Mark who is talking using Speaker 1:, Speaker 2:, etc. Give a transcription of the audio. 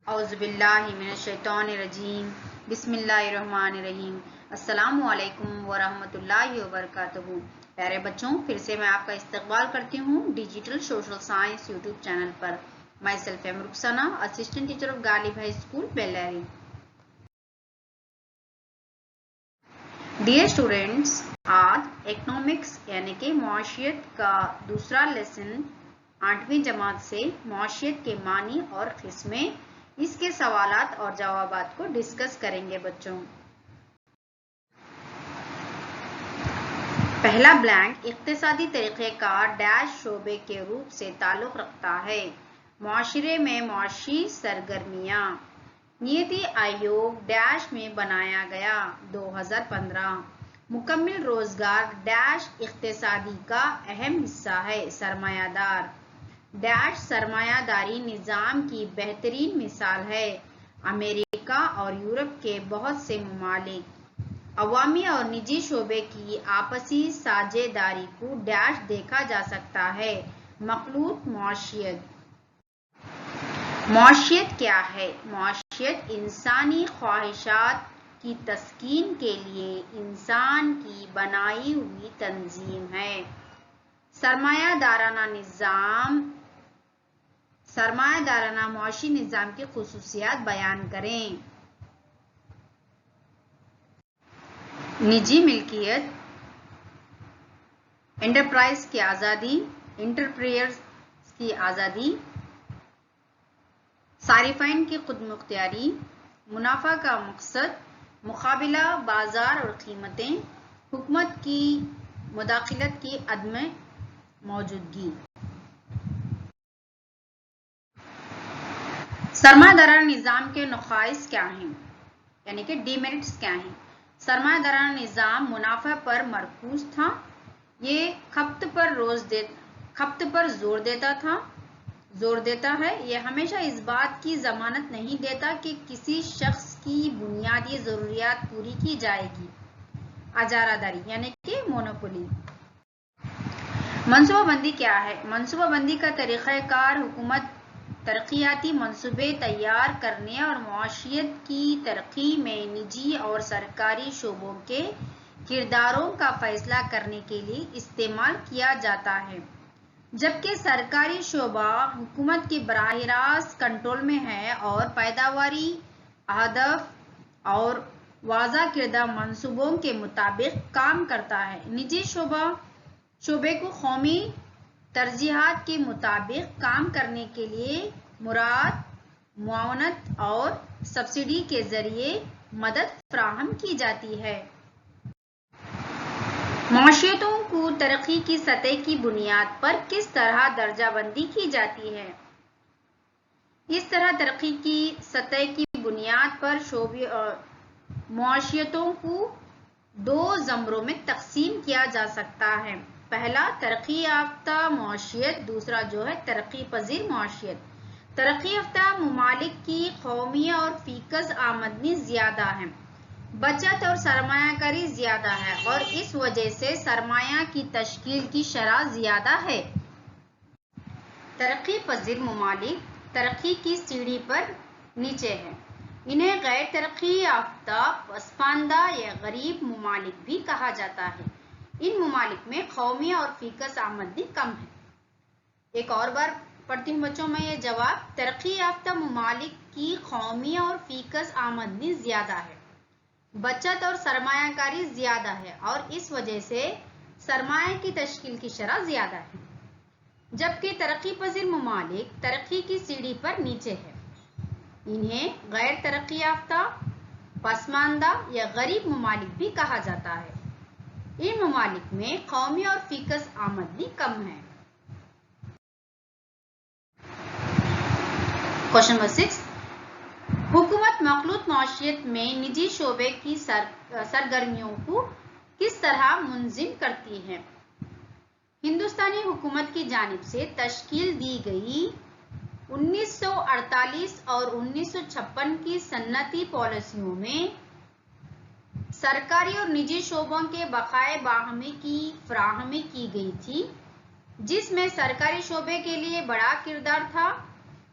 Speaker 1: اعوذ باللہ من الشیطان الرجیم بسم اللہ الرحمن الرحیم السلام علیکم ورحمۃ اللہ وبرکاتہ۔ پیارے بچوں، پھر سے میں آپ کا استقبال کرتی ہوں digital social science YouTube channel پر۔ Myself am Rukhsana, assistant teacher of Ghalib high school Bellary. Dear students, آج اکنامکس یعنی کہ معاشیت کا دوسرا لیسن 8ویں جماعت سے معاشیت کے معنی اور قسمیں، اس کے سوالات اور جوابات کو ڈسکس کریں گے بچوں۔ پہلا بلینک، اقتصادی طریقہ کار ڈیش شعبے کے روپ سے تعلق رکھتا ہے۔ معاشرے میں معاشی سرگرمیاں۔ نیتی آیوگ ڈیش میں بنایا گیا۔ 2015۔ مکمل روزگار ڈیش اقتصادی کا اہم حصہ ہے۔ سرمایہ دار ڈیش سرمایہ داری نظام کی بہترین مثال ہے۔ امریکہ اور یورپ کے بہت سے ممالک۔ عوامی اور نجی شعبے کی آپسی ساجھیداری کو ڈیش دیکھا جا سکتا ہے۔ مخلوط معیشت۔ معیشت کیا ہے؟ معیشت انسانی خواہشات کی تسکین کے لیے انسان کی بنائی ہوئی تنظیم ہے۔ سرمایہ دارانہ معاشی نظام کی خصوصیات بیان کریں۔ نجی ملکیت، انٹرپرائز کی آزادی، انٹرپرینیئرز کی آزادی، صارفین کی خود مختاری، منافع کا مقصد، مقابلہ بازار اور قیمتیں، حکومت کی مداخلت کی عدم موجودگی۔ سرمایہ دارانہ نظام کے نقائص کیا ہیں؟ یعنی کہ ڈیمیرٹس کیا ہیں؟ سرمایہ دارانہ نظام منافع پر مرکوز تھا۔ یہ کھپت پر زور دیتا ہے۔ یہ ہمیشہ اس بات کی ضمانت نہیں دیتا کہ کسی شخص کی بنیادی ضروریات پوری کی جائے گی۔ اجارہ داری یعنی کہ مونوپولی۔ منصوبہ بندی کیا ہے؟ منصوبہ بندی کا طریقہ کار حکومت ترقیاتی منصوبے تیار کرنے اور معیشت کی ترقی میں نجی اور سرکاری شعبوں کے کرداروں کا فیصلہ کرنے کے لیے استعمال کیا جاتا ہے، جبکہ سرکاری شعبہ حکومت کے براہ راست کنٹرول میں ہے اور پیداواری اہداف اور وضع کردہ منصوبوں کے مطابق کام کرتا ہے۔ نجی شعبے کو قومی ترجیحات کے مطابق کام کرنے کے لیے مراد معاونت اور سبسڈی کے ذریعے مدد فراہم کی جاتی ہے۔ معیشتوں کو ترقی کی سطح کی بنیاد پر کس طرح درجہ بندی کی جاتی ہے؟ اس طرح ترقی کی سطح کی بنیاد پر معیشتوں کو دو زمروں میں تقسیم کیا جا سکتا ہے۔ پہلا ترقی یافتہ معیشت، دوسرا جو ہے ترقی پذیر معیشت۔ ترقی یافتہ ممالک کی قومی اور فیکس آمدنی زیادہ ہے، بچت اور سرمایہ کاری زیادہ ہے اور اس وجہ سے سرمایہ کی تشکیل کی شرح زیادہ ہے۔ ترقی پذیر ممالک ترقی کی سیڑھی پر نیچے ہیں۔ انہیں غیر ترقی یافتہ، پسماندہ یا غریب ممالک بھی کہا جاتا ہے۔ ان ممالک میں قومی اور فیکس آمدنی کم ہے۔ ایک اور بار پڑھتی ہوں بچوں میں یہ جواب۔ ترقی یافتہ ممالک کی قومی اور فیکس آمدنی زیادہ ہے، بچت اور سرمایہ کاری زیادہ ہے اور اس وجہ سے سرمایہ کی تشکیل کی شرح زیادہ ہے، جبکہ ترقی پذیر ممالک ترقی کی سیڑھی پر نیچے ہے۔ انہیں غیر ترقی یافتہ، پسماندہ یا غریب ممالک بھی کہا جاتا ہے۔ ان ممالک میں قومی اور فیکس آمدنی کم ہے۔ کوشچن نمبر 6، حکومت مخلوط معیشت میں نجی شعبے کی سرگرمیوں کو کس طرح منظم کرتی ہے؟ ہندوستانی حکومت کی جانب سے تشکیل دی گئی 1948 اور 1956 کی صنعتی پالیسیوں میں سرکاری اور نجی شعبوں کے بقائے باہمی کی فراہمی کی گئی تھی، جس میں سرکاری شعبے کے لیے بڑا کردار تھا۔